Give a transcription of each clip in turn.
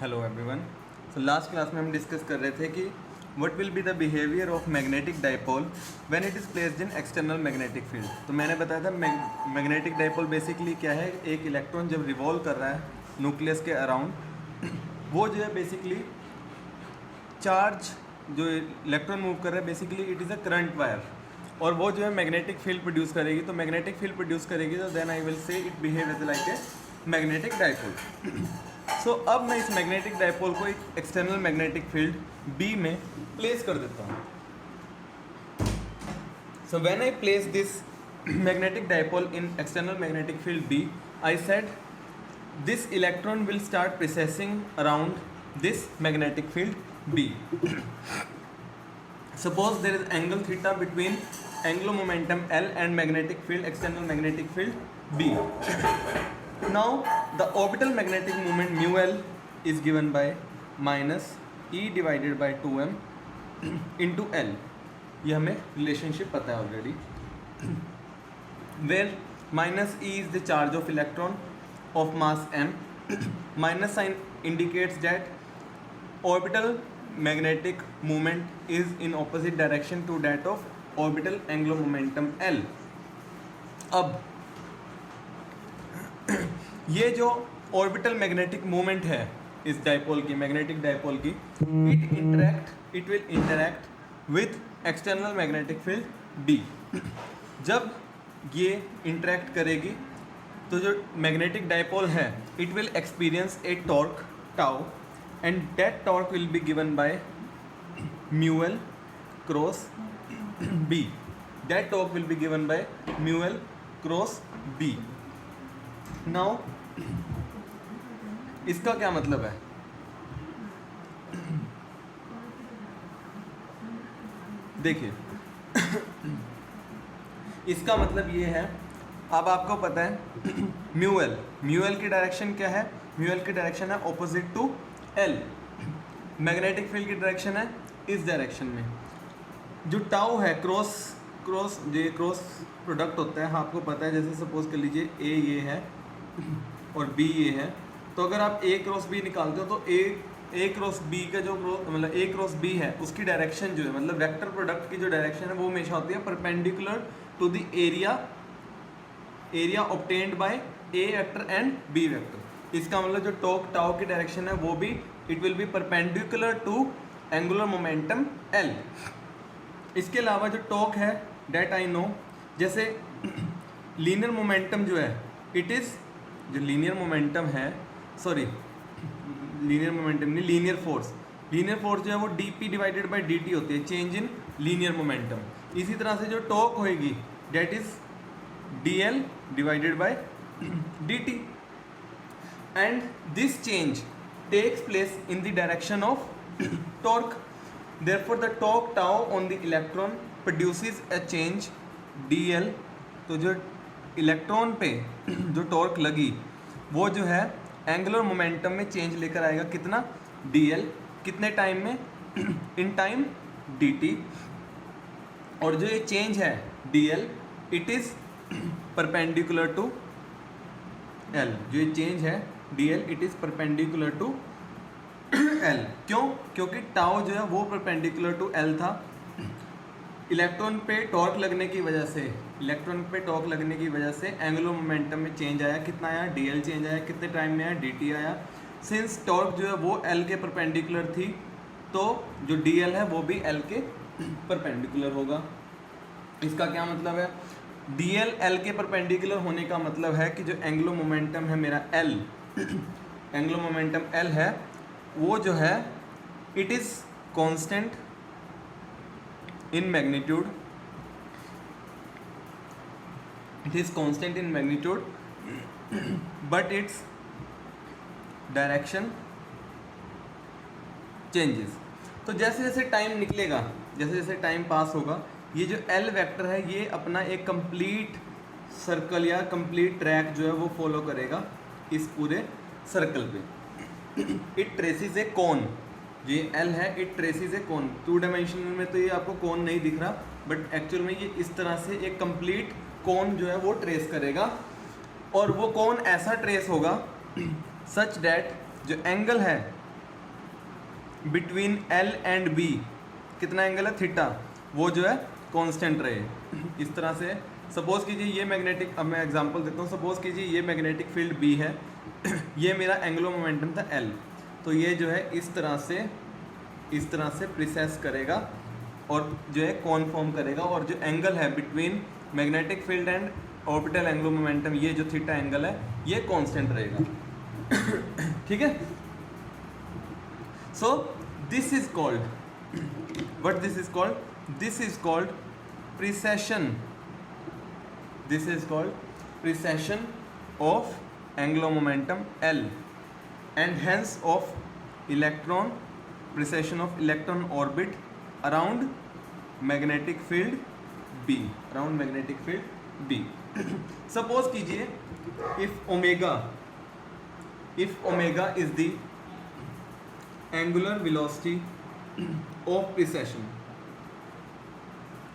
Hello everyone. So last class में हम discuss कर रहे थे कि what will be the behaviour of magnetic dipole when it is placed in external magnetic field. तो मैंने बताया था मैग्नेटिक डाइपोल बेसिकली क्या है, एक इलेक्ट्रॉन जब रिवॉल्व कर रहा है न्यूक्लियस के अराउंड, वो जो है बेसिकली चार्ज जो इलेक्ट्रॉन मूव कर रहा है basically it is a current wire, और वो जो है मैग्नेटिक फील्ड प्रोड्यूस करेगी। तो मैग्नेटिक फील्ड प्रोड्यूस करेगी तो then I will say it behave as like a magnetic dipole. So अब मैं इस मैग्नेटिक डाइपोल को एक एक्सटर्नल मैग्नेटिक फील्ड बी में प्लेस कर देता हूँ। So when I place this magnetic dipole in external magnetic field B, I said this electron will start precessing around this magnetic field B. Suppose there is angle theta between angular momentum L and magnetic field, external magnetic field B. Now the orbital magnetic moment mu L is given by minus E divided by 2m into L. ये हमें relationship पता है already, where minus E is the charge of electron of mass m. Minus sign indicates that orbital magnetic moment is in opposite direction to that of orbital angular momentum L. अब ये जो orbital magnetic moment है इस dipole की, magnetic dipole की, it will interact with external magnetic field B. जब ये interact करेगी तो जो मैग्नेटिक डाइपोल है it will experience a torque tau, and that torque will be given by mu L cross B. That torque will be given by mu L cross B. Now इसका क्या मतलब है? देखिए इसका मतलब ये है, अब आपको पता है म्यू एल की डायरेक्शन क्या है? म्यू एल की डायरेक्शन है opposite to L. Magnetic field की डायरेक्शन है इस डायरेक्शन में. जो टाउ है क्रॉस प्रोडक्ट होता है, आपको पता है. जैसे सपोज कर लीजिए ए ये है और बी ये है, तो अगर आप ए क्रॉस बी निकालते हो तो ए क्रॉस बी का जो मतलब ए क्रॉस बी है उसकी डायरेक्शन जो है, मतलब वेक्टर प्रोडक्ट की जो डायरेक्शन है वो हमेशा होती है perpendicular to the area obtained by A vector and B vector. इसका मतलब जो टॉक टाउ की डायरेक्शन है वो भी it will be perpendicular to angular momentum L. इसके अलावा जो टॉक है डेट आई नो, जैसे लीनियर मोमेंटम जो है इट इज़ जो लीनियर मोमेंटम है, सॉरी लीनियर मोमेंटम नहीं, लीनियर फोर्स जो है वो d p divided by d t होती है, चेंज इन लीनियर मोमेंटम. इसी तरह से जो टॉक होएगी that is dl divided by dt, and this change takes place in the direction of torque. Therefore the torque tau on the electron produces a change dl. तो जो electron पे जो torque लगी वो जो है एंगुलर मोमेंटम में change लेकर आएगा. कितना? dl. कितने टाइम में? In time dt. और जो ये चेंज है dl it is perpendicular to L. जो ये चेंज है dl it is perpendicular to L. क्यों? क्योंकि टाउ जो है वो परपेंडिकुलर टू एल था. इलेक्ट्रॉन पे टॉर्क लगने की वजह से एंगुलर मोमेंटम में चेंज आया. कितना आया? dl चेंज आया. कितने टाइम में आया? dt आया. सिंस टॉर्क जो है वो एल के परपेंडिकुलर थी तो जो dl है वो भी एल के परपेंडिकुलर होगा. इसका क्या मतलब है? dl l के परपेंडिकुलर होने का मतलब है कि जो एंगुलर मोमेंटम है मेरा l, एंगुलर मोमेंटम l है वो जो है it is constant in magnitude. It is constant in magnitude but its direction changes. तो जैसे जैसे टाइम निकलेगा, जैसे जैसे टाइम पास होगा, ये जो एल वेक्टर है ये अपना एक कंप्लीट सर्कल या कंप्लीट ट्रैक जो है वो फॉलो करेगा इस पूरे सर्कल पे. इट ट्रेसिस ए कोन. ये एल है it traces A cone. 2 dimensional में तो ये आपको कोन नहीं दिख रहा, बट एक्चुअल में ये इस तरह से एक कंप्लीट कोन जो है वो ट्रेस करेगा. और वो कोन ऐसा ट्रेस होगा सच डैट जो एंगल है बिटवीन एल एंड बी कितना एंगल है थीटा, वो जो है कांस्टेंट रहे। इस तरह से सपोज कीजिए ये मैग्नेटिक, अब मैं एग्जांपल देता हूँ, सपोज कीजिए ये मैग्नेटिक फील्ड बी है, ये मेरा एंगुलर मोमेंटम था एल, तो ये जो है इस तरह से प्रिसेस करेगा और जो है कॉन फॉर्म करेगा, और जो एंगल है between magnetic field and orbital angular momentum, ये जो थीटा एंगल है ये कांस्टेंट रहेगा। ठीक है, so this is called, what this is called, this is called precession, this is called precession of angular momentum L, and hence of electron, precession of electron orbit around magnetic field B, around magnetic field B. Suppose कीजिए if omega is the angular velocity of precession,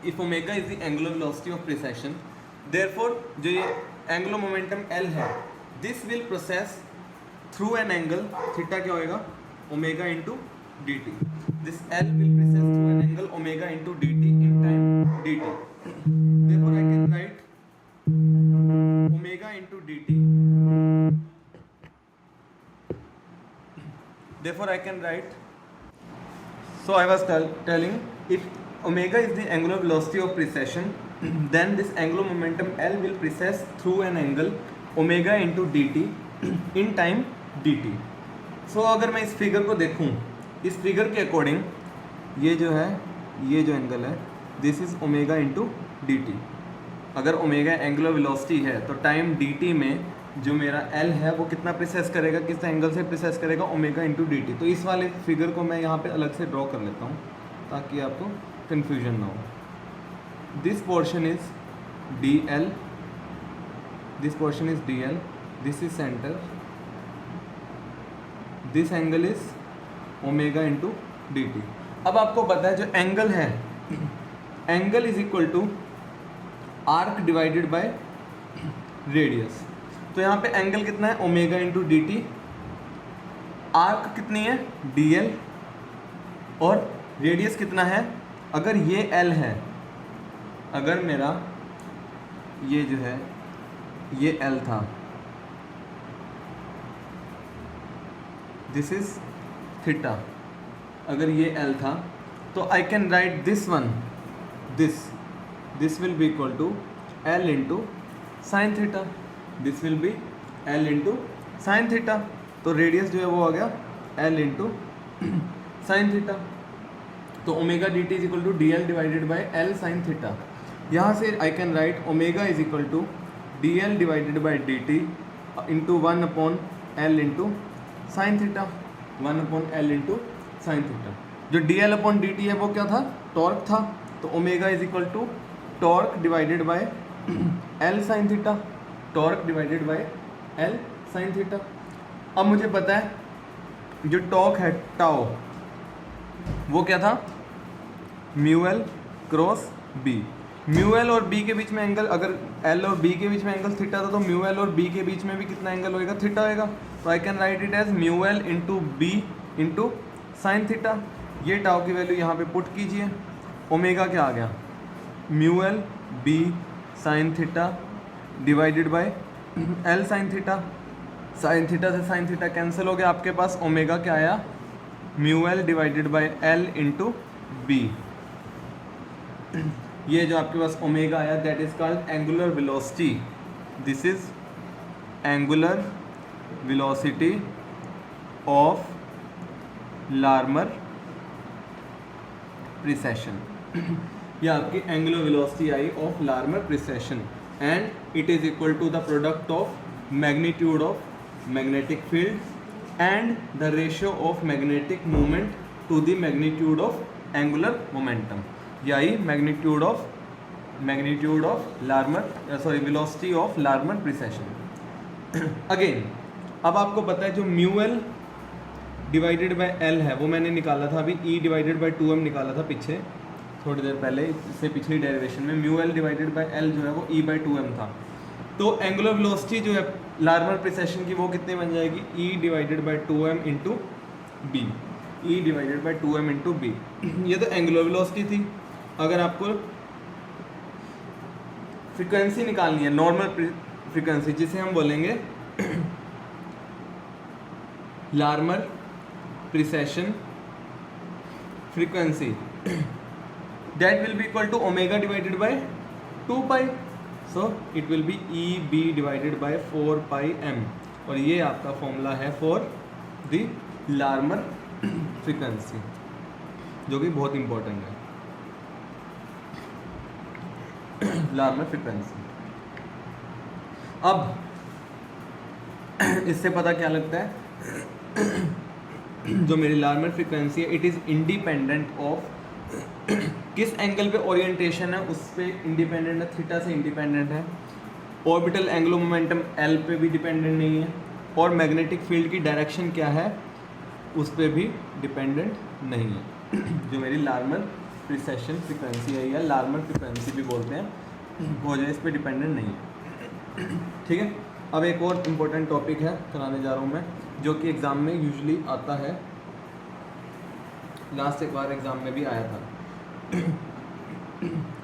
if omega is the angular velocity of precession, therefore जो ये angular momentum L है, this will process through an angle theta, क्या होएगा omega into dt, this L will process through an angle omega into dt in time dt, therefore I can write omega into dt, therefore I can write, so I was telling, if omega is the angular velocity of precession, then this angular momentum L will precess through an angle omega into dt in time dt. So अगर मैं इस figure को देखूं, इस figure के according ये जो है, ये जो एंगल है, this is omega into d T. अगर ओमेगा एंगुलर वेलोसिटी है तो टाइम डी टी में जो मेरा एल है वो कितना प्रिसेस करेगा, किस एंगल से प्रिसेस करेगा, ओमेगा इंटू डी टी। तो इस वाले फिगर को मैं यहाँ पे अलग से ड्रॉ कर लेता हूँ ताकि आपको confusion now. This portion is dl, this portion is dl, this is center, this angle is omega into dt. अब आपको पता है जो एंगल है, angle is equal to arc divided by radius. तो यहाँ पे एंगल कितना है omega into d t, arc कितनी है dl, और रेडियस कितना है, अगर ये L है, अगर मेरा ये जो है ये L था, दिस इज थीटा, अगर ये L था तो I can write this one, this will be equal to L into sine theta, this will be L into sine theta. तो रेडियस जो है वो आ गया L इंटू साइन थीटा। तो omega d t is equal to d L divided by L sine theta. यहाँ से I can write omega is equal to d L divided by d t into 1 upon L into sine theta, 1 upon L into sine theta. जो d L upon d t है वो क्या था, torque था, तो omega is equal to torque divided by L sine theta, torque divided by L sine theta. अब मुझे पता है जो टॉर्क है टाओ, वो क्या था, mu L cross B. Mu L और बी के बीच में एंगल, अगर एल और बी के बीच में एंगल थीटा था तो म्यू एल और बी के बीच में भी कितना एंगल होएगा, थीटा होएगा। तो I can write it as mu L into B into sine theta. ये टाउ की वैल्यू यहाँ पे पुट कीजिए, ओमेगा क्या आ गया, mu L B sine theta divided by L sine theta. Sine theta से साइन थीटा कैंसिल हो गया, आपके पास ओमेगा क्या आया, mu L divided by L into B. ये जो आपके पास ओमेगा आया that is called angular velocity, this is angular velocity of Larmor precession. ये आपकी angular velocity I of Larmor precession, and it is equal to the product of magnitude of magnetic field and the ratio of magnetic movement to the magnitude of angular momentum. यही magnitude of Larmor velocity of Larmor precession. Again अब आपको पता है जो mu L divided by L है वो मैंने निकाला था अभी, ई डिवाइडेड बाय 2m निकाला था पीछे थोड़ी देर पहले, इससे पिछली डेरिवेशन में mu L divided by L जो है वो ई बाय 2m था। तो एंगुलर वेलोसिटी जो है लार्मर प्रिसेशन की वो कितनी बन जाएगी, e divided by 2m into B. E divided by 2m into B. ये तो एंगुलर वेलोसिटी थी। अगर आपको फ्रीक्वेंसी निकालनी है, नॉर्मल फ्रीक्वेंसी, जिसे हम बोलेंगे Larmor precision frequency, that will be equal to omega divided by 2 pi, so it will be EB divided by 4 pi m, और ये आपका फॉर्मूला है फॉर द लार्मर फ्रीक्वेंसी, जो कि बहुत इंपॉर्टेंट है। लार्मर फ्रीक्वेंसी, अब इससे पता क्या लगता है, जो मेरी लार्मर फ्रीक्वेंसी है, इट इज़ इंडिपेंडेंट ऑफ किस एंगल पे ओरिएंटेशन है, उस पे इंडिपेंडेंट है, थीटा से इंडिपेंडेंट है, ऑर्बिटल एंगुलर मोमेंटम एल पे भी डिपेंडेंट नहीं है, और मैग्नेटिक फील्ड की डायरेक्शन क्या है उस पे भी डिपेंडेंट नहीं है। जो मेरी लार्मर प्रिसेशन फ्रीक्वेंसी है या लार्मर फ्रीक्वेंसी भी बोलते हैं, वो जो इस पे डिपेंडेंट नहीं है। ठीक है, अब एक और इम्पोर्टेंट टॉपिक है कराने जा रहा हूँ मैं, जो कि एग्ज़ाम में यूजुअली आता है, लास्ट एक बार एग्ज़ाम में भी आया था।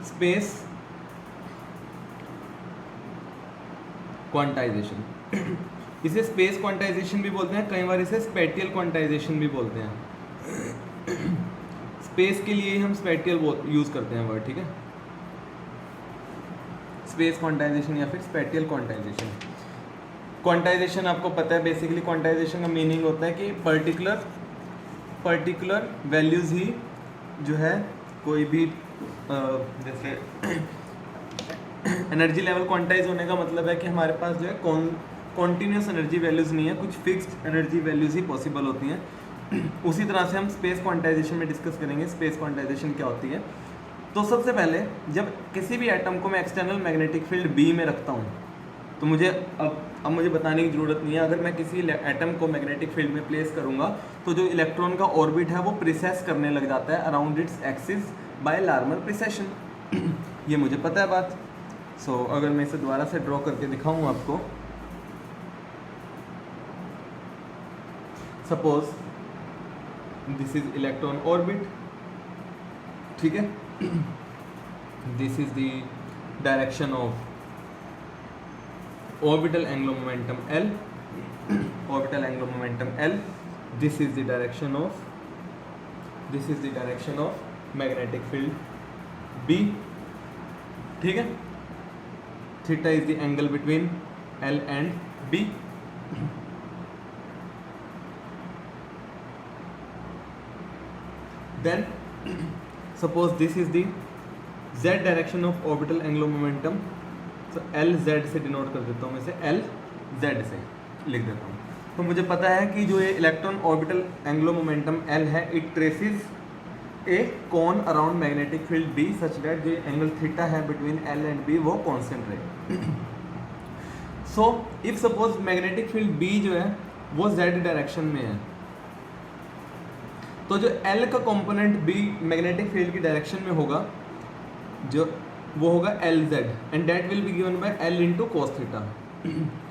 स्पेस क्वांटाइजेशन, इसे स्पेस क्वांटाइजेशन भी बोलते हैं, कई बार इसे स्पेटियल क्वांटाइजेशन भी बोलते हैं। स्पेस के लिए हम स्पेटियल यूज़ करते हैं वर्ड, ठीक है, स्पेस क्वांटाइजेशन या फिर स्पेटियल क्वांटाइजेशन। क्वांटाइजेशन आपको पता है, बेसिकली क्वांटाइजेशन का मीनिंग होता है कि पर्टिकुलर वैल्यूज़ ही जो है कोई भी जैसे एनर्जी लेवल क्वांटाइज होने का मतलब है कि हमारे पास जो है कॉन्टीन्यूस एनर्जी वैल्यूज़ नहीं है, कुछ फिक्स्ड एनर्जी वैल्यूज़ ही पॉसिबल होती हैं। उसी तरह से हम स्पेस क्वांटाइजेशन में डिस्कस करेंगे स्पेस क्वांटाइजेशन क्या होती है। तो सबसे पहले जब किसी भी एटम को मैं एक्सटर्नल मैग्नेटिक फील्ड बी में रखता हूँ, तो मुझे अब मुझे बताने की ज़रूरत नहीं है, अगर मैं किसी एटम को मैग्नेटिक फील्ड में प्लेस करूँगा तो जो इलेक्ट्रॉन का ऑर्बिट है वो प्रिसेस करने लग जाता है around its axis by Larmor precession. ये मुझे पता है बात। सो अगर मैं इसे दोबारा से ड्रॉ करके दिखाऊँ आपको, suppose this is electron orbit, ठीक है, this is the direction of orbital angular momentum L, orbital angular momentum L, this is the direction of magnetic field B, ठीक है, theta is the angle between L and B। then suppose this is the Z direction of orbital angular momentum, तो L Z से denote कर देता हूँ मैं इसे, L Z से लिख देता हूँ। तो मुझे पता है कि जो ये electron orbital angular momentum L है, it traces a cone around magnetic field B such that जो एंगल थीटा है बिटवीन एल एंड बी वो कांस्टेंट रहे। So if suppose magnetic field B जो है वो जेड डायरेक्शन में है, तो जो एल का कंपोनेंट बी मैग्नेटिक फील्ड की डायरेक्शन में होगा जो वो होगा L Z, and that will be given by L into cos theta,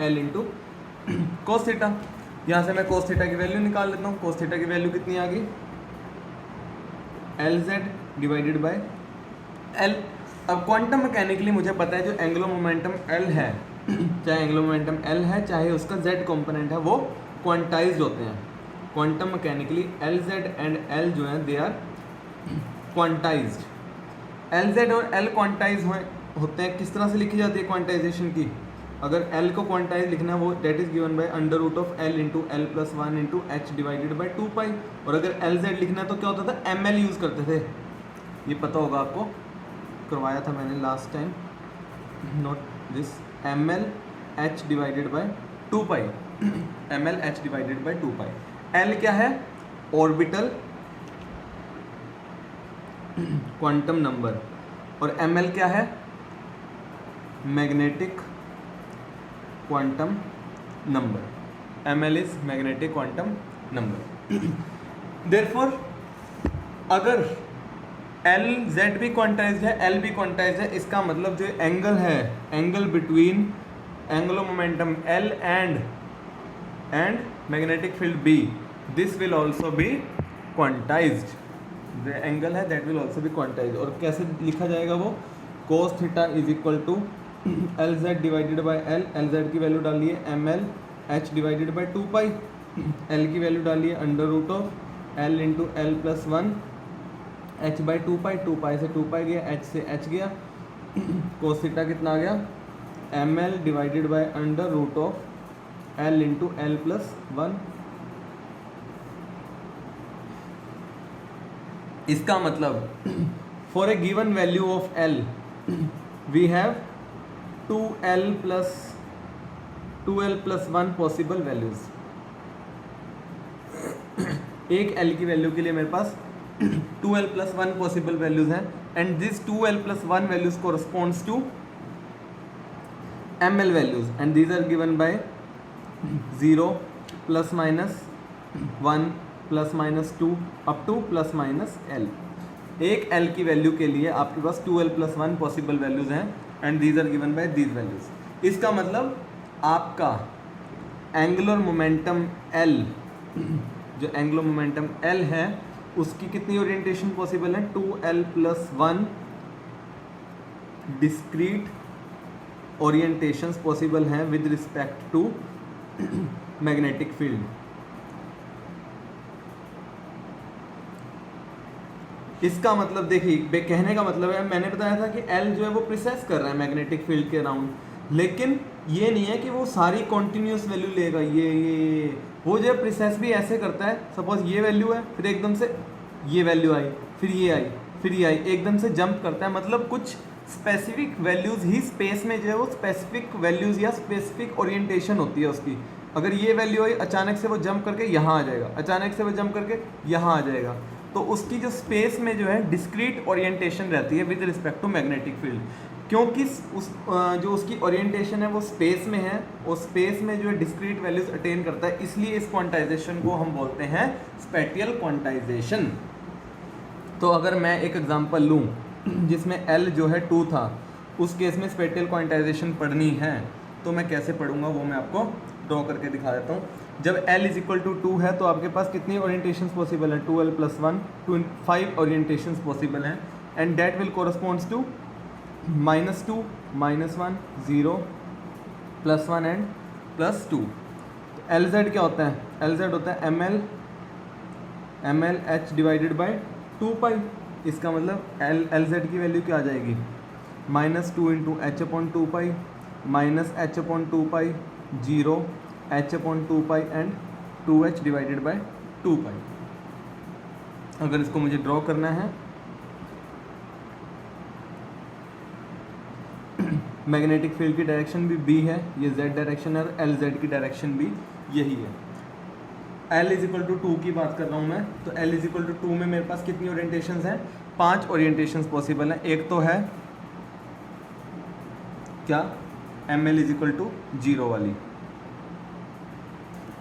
L into cos theta. यहाँ से मैं कोस थीटा की वैल्यू निकाल लेता हूँ। कोस थीटा की वैल्यू कितनी आ गई, L Z divided by L. अब क्वांटम मैकेनिकली मुझे पता है जो एंगुलर मोमेंटम एल है, चाहे एंगुलर मोमेंटम एल है चाहे उसका जेड कंपोनेंट है, वो क्वांटाइज्ड होते हैं। Quantum mechanically L Z and L जो है they are quantized. L Z और एल क्वांटाइज होते हैं। किस तरह से लिखी जाती है क्वांटाइजेशन की, अगर एल को क्वांटाइज लिखना है वो that is given by under root of L into L plus 1 into H divided by 2 pi. और अगर एल जेड लिखना है तो क्या होता था, एम एल यूज़ करते थे, ये पता होगा आपको, करवाया था मैंने last time, note this, M L H divided by 2 pi, M L H divided by 2 pi. L क्या है, ऑर्बिटल क्वांटम नंबर, और एम एल क्या है, magnetic quantum number. M L is magnetic quantum number. Therefore अगर L Z भी quantized है, L भी quantized है, इसका मतलब जो एंगल है, angle between angular momentum L and magnetic field B, this will also be quantized, the angle है that will also be quantized. और कैसे लिखा जाएगा वो, cos theta is equal to L Z divided by L Z की value डालिए M L H divided by 2 pi, L की value डालिए under root of L into L plus 1 H by 2 pi, 2 pi से 2 पाई गया, H से H गया, cos theta कितना आ गया M L divided by under root of L into L plus 1। इसका मतलब for a given value of L we have 2l plus 1 possible values. एक l की वैल्यू के लिए मेरे पास 2l प्लस 1 पॉसिबल वैल्यूज हैं and this 2l plus 1 values corresponds to ml values and these are given by 0 plus minus 1 plus minus 2 up to plus minus l। एक l की value के लिए आपके पास 2l प्लस 1 पॉसिबल वैल्यूज हैं and these are given by these values. इसका मतलब आपका एंगुलर मोमेंटम L, जो एंगुलर मोमेंटम L है उसकी कितनी ओरिएंटेशन पॉसिबल है, 2l plus 1 discrete orientations possible हैं with respect to magnetic field. इसका मतलब देखिए, कहने का मतलब है, मैंने बताया था कि L जो है वो प्रिसेस कर रहा है मैग्नेटिक फील्ड के अराउंड, लेकिन ये नहीं है कि वो सारी कॉन्टिन्यूस वैल्यू लेगा। ये वो जो है प्रिसेस भी ऐसे करता है, सपोज ये वैल्यू है, फिर एकदम से ये वैल्यू आई, फिर ये आई, फिर ये आई, एकदम से जंप करता है। मतलब कुछ स्पेसिफिक वैल्यूज़ ही स्पेस में जो है वो स्पेसिफिक वैल्यूज़ या स्पेसिफिक ओरिएंटेशन होती है उसकी। अगर ये वैल्यू आई, अचानक से वो जंप करके यहाँ आ जाएगा, अचानक से वो जंप करके यहाँ आ जाएगा, तो उसकी जो स्पेस में जो है डिस्क्रीट ओरिएंटेशन रहती है with respect to magnetic field. क्योंकि जो उसकी ओरिएंटेशन है वो स्पेस में है और स्पेस में जो है डिस्क्रीट वैल्यूज अटेन करता है, इसलिए इस क्वांटाइजेशन को हम बोलते हैं स्पेटियल क्वांटाइजेशन। तो अगर मैं एक एग्जांपल लूँ जिसमें L जो है 2 था, उस केस में स्पेटियल क्वांटाइजेशन पढ़नी है तो मैं कैसे पढ़ूंगा वो मैं आपको ड्रॉ करके दिखा देता हूँ। जब L इज इक्वल टू 2 है तो आपके पास कितनी ओरिएंटेशंस पॉसिबल है, 2l प्लस 1 5 ओरिएंटेशंस पॉसिबल हैं and that will corresponds to -2 -1 0 +1 and +2। तो LZ क्या होता है, LZ होता है ml h डिवाइडेड बाई 2 पाई। इसका मतलब LZ की वैल्यू क्या आ जाएगी, -2 into H upon 2 pi minus h upon 2 pi 0 h upon 2 pi and 2h divided by 2 पाई। अगर इसको मुझे ड्रॉ करना है, मैग्नेटिक फील्ड की डायरेक्शन भी B है, ये Z डायरेक्शन है, और LZ की डायरेक्शन भी यही है। L इज इक्वल टू 2 की बात कर रहा हूँ मैं, तो L इज इक्वल टू 2 में मेरे पास कितनी ओरिएंटेशंस हैं, 5 ओरिएंटेशंस पॉसिबल हैं। एक तो है क्या, ML इज इक्वल टू 0 वाली,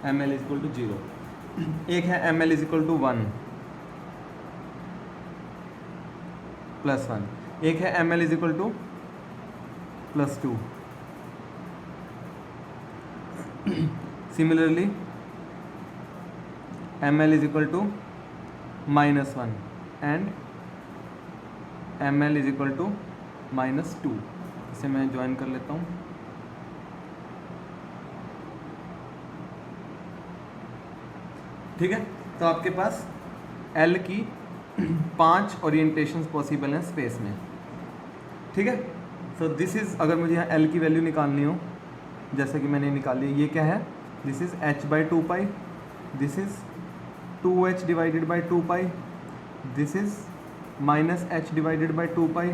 ML इज इक्वल टू 0। एक है ML is equal to 1 plus 1, एक है ML is equal to +2। Similarly ML is equal to -1 and ML is equal to -2। इसे मैं ज्वाइन कर लेता हूँ। ठीक है, तो आपके पास L की 5 ओरिएंटेशंस पॉसिबल हैं स्पेस में। ठीक है, सो दिस इज़, अगर मुझे यहाँ L की वैल्यू निकालनी हो, जैसे कि मैंने निकाली है, ये क्या है, this is h by 2 pi, this is 2h divided by 2 pi, this is -h divided by 2 pi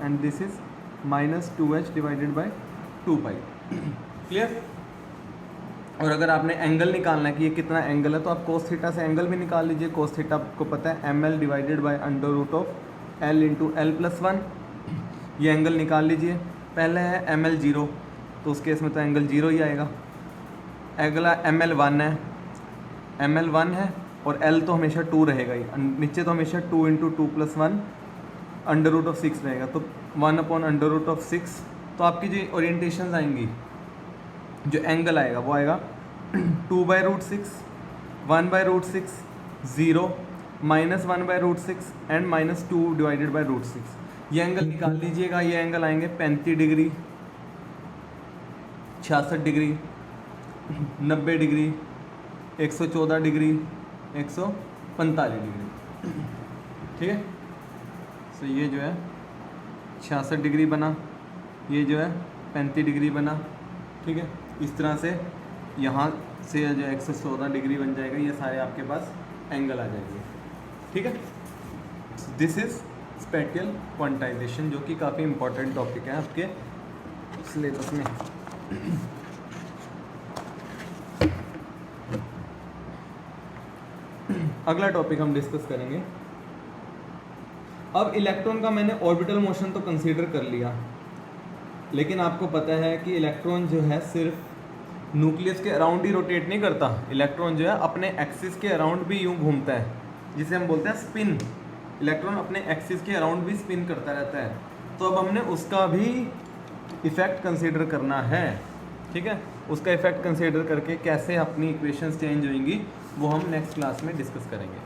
and this is -2h divided by 2 pi. Clear. और अगर आपने एंगल निकालना है कि ये कितना एंगल है, तो आप कोस थीटा से एंगल भी निकाल लीजिए। कोस थीटा आपको पता है ml divided by under root of l into L plus 1, ये एंगल निकाल लीजिए। पहले है ml 0, तो उस केस में तो एंगल 0 ही आएगा। अगला ml 1 है, ml 1 है और l तो हमेशा 2 रहेगा ही, नीचे तो हमेशा 2 into 2 plus 1 under root of 6 रहेगा, तो 1 अपॉन अंडर रूट ऑफ 6। तो आपकी जो ओरिएंटेशंस आएंगी, जो एंगल आएगा वो आएगा 2/√6, 1/√6, 0, -1/√6 एंड -2 डिवाइडेड बाई √6। ये एंगल निकाल लीजिएगा, ये एंगल आएंगे 35 degree, 66 degree, 90 degree, 114 degree, 145 degree. ठीक है, तो ये जो है 66 डिग्री बना, ये जो है 35 डिग्री बना। ठीक है, इस तरह से यहाँ से जो 114 डिग्री बन जाएगा, ये सारे आपके पास एंगल आ जाएंगे। ठीक है, दिस इज स्पेटियल क्वांटाइजेशन, जो कि काफ़ी इंपॉर्टेंट टॉपिक है आपके सिलेबस में। अगला टॉपिक हम डिस्कस करेंगे। अब इलेक्ट्रॉन का मैंने ऑर्बिटल मोशन तो कंसीडर कर लिया, लेकिन आपको पता है कि इलेक्ट्रॉन जो है सिर्फ न्यूक्लियस के अराउंड ही रोटेट नहीं करता। इलेक्ट्रॉन जो है अपने एक्सिस के अराउंड भी यूं घूमता है, जिसे हम बोलते हैं स्पिन। इलेक्ट्रॉन अपने एक्सिस के अराउंड भी स्पिन करता रहता है। तो अब हमने उसका भी इफ़ेक्ट कंसीडर करना है। ठीक है, उसका इफ़ेक्ट कंसीडर करके कैसे अपनी इक्वेशंस चेंज होंगी वो हम नेक्स्ट क्लास में डिस्कस करेंगे।